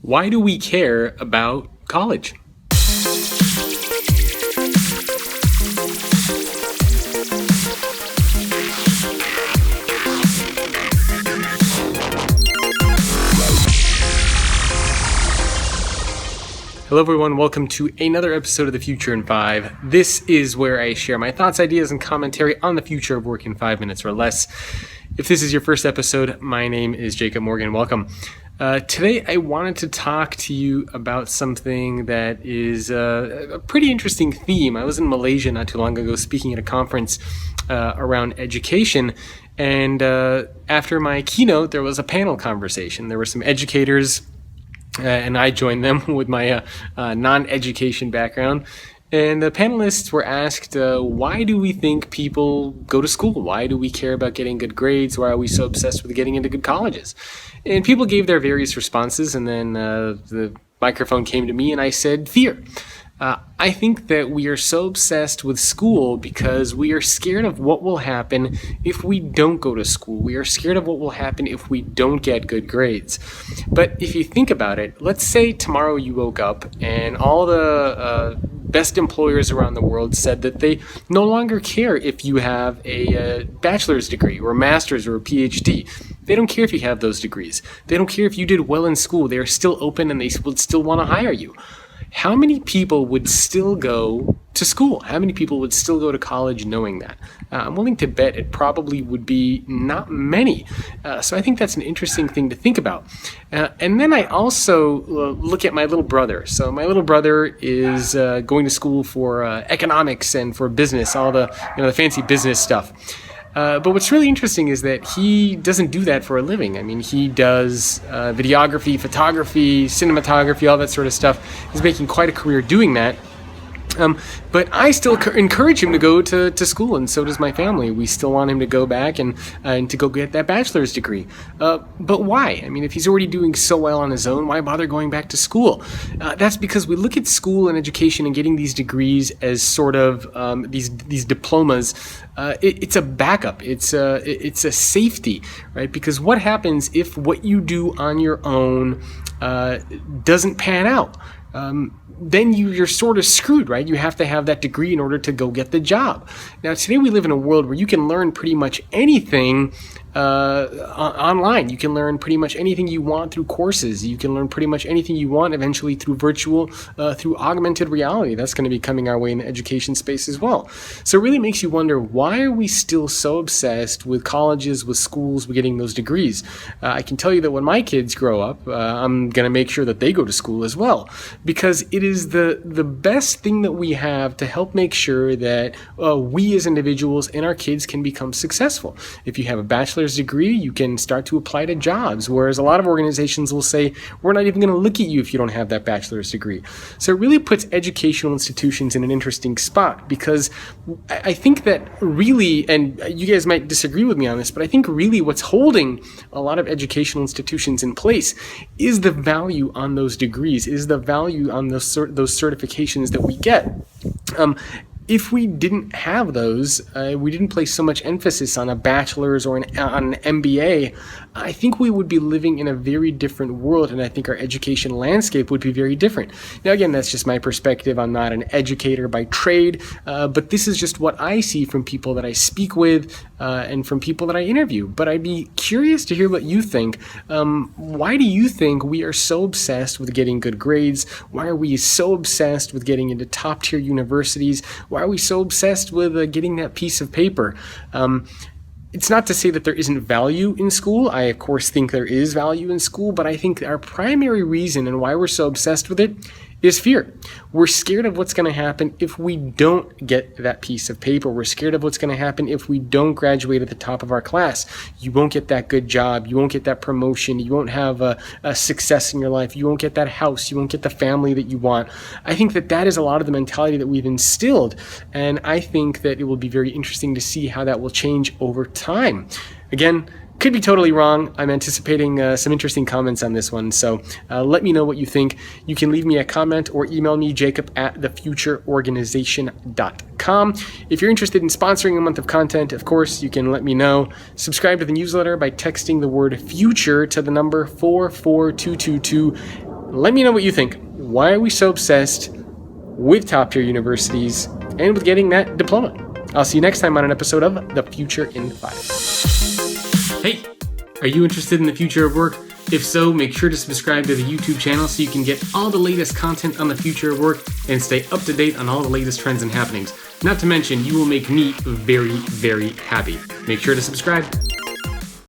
Why do we care about college? Hello everyone, welcome to another episode of The Future in 5. This is where I share my thoughts, ideas, and commentary on the future of work in 5 minutes or less. If this is your first episode, my name is Jacob Morgan. Welcome. Today I wanted to talk to you about something that is a pretty interesting theme. I was in Malaysia not too long ago speaking at a conference around education, and after my keynote there was a panel conversation. There were some educators and I joined them with my non-education background. And the panelists were asked, why do we think people go to school? Why do we care about getting good grades? Why are we so obsessed with getting into good colleges? And people gave their various responses, and then the microphone came to me and I said, fear. I think that we are so obsessed with school because we are scared of what will happen if we don't go to school. We are scared of what will happen if we don't get good grades. But if you think about it, let's say tomorrow you woke up and all the best employers around the world said that they no longer care if you have a bachelor's degree or a master's or a PhD. They don't care if you have those degrees. They don't care if you did well in school. They are still open and they would still want to hire you. How many people would still go to school? How many people would still go to college knowing that? I'm willing to bet it probably would be not many. So I think that's an interesting thing to think about. And then I also look at my little brother. So my little brother is going to school for economics and for business, all the the fancy business stuff. But what's really interesting is that he doesn't do that for a living. I mean, he does videography, photography, cinematography, all that sort of stuff. He's making quite a career doing that. But I still encourage him to go to school, and so does my family. We still want him to go back and to go get that bachelor's degree. But why? I mean, if he's already doing so well on his own, why bother going back to school? That's because we look at school and education and getting these degrees as sort of these diplomas. It's a backup. It's a safety, right? Because what happens if what you do on your own doesn't pan out? Then you're sort of screwed, right? You have to have that degree in order to go get the job. Now, today we live in a world where you can learn pretty much anything online. You can learn pretty much anything you want through courses. You can learn pretty much anything you want eventually through virtual, through augmented reality. That's going to be coming our way in the education space as well. So it really makes you wonder, why are we still so obsessed with colleges, with schools, with getting those degrees? I can tell you that when my kids grow up, I'm going to make sure that they go to school as well, because it is the best thing that we have to help make sure that we as individuals and our kids can become successful. If you have a bachelor's degree, you can start to apply to jobs, whereas a lot of organizations will say, we're not even going to look at you if you don't have that bachelor's degree. So it really puts educational institutions in an interesting spot, because I think that really, and you guys might disagree with me on this, but I think really what's holding a lot of educational institutions in place is the value on those degrees, is the value on those certifications that we get. If we didn't have those, we didn't place so much emphasis on a bachelor's or on an MBA, I think we would be living in a very different world, and I think our education landscape would be very different. Now, again, that's just my perspective. I'm not an educator by trade, but this is just what I see from people that I speak with and from people that I interview. But I'd be curious to hear what you think. Why do you think we are so obsessed with getting good grades? Why are we so obsessed with getting into top-tier universities? Why are we so obsessed with getting that piece of paper? It's not to say that there isn't value in school. I, of course, think there is value in school, but I think our primary reason and why we're so obsessed with it is fear. We're scared of what's going to happen if we don't get that piece of paper. We're scared of what's going to happen if we don't graduate at the top of our class. You won't get that good job. You won't get that promotion. You won't have a success in your life. You won't get that house. You won't get the family that you want. I think that is a lot of the mentality that we've instilled, and I think that it will be very interesting to see how that will change over time. Again, could be totally wrong. I'm anticipating some interesting comments on this one, so let me know what you think. You can leave me a comment or email me, jacob@thefutureorganization.com. If you're interested in sponsoring a month of content, of course, you can let me know. Subscribe to the newsletter by texting the word future to the number 44222. Let me know what you think. Why are we so obsessed with top tier universities and with getting that diploma? I'll see you next time on an episode of The Future in 5. Hey, are you interested in the future of work? If so, make sure to subscribe to the YouTube channel so you can get all the latest content on the future of work and stay up to date on all the latest trends and happenings. Not to mention, you will make me very, very happy. Make sure to subscribe.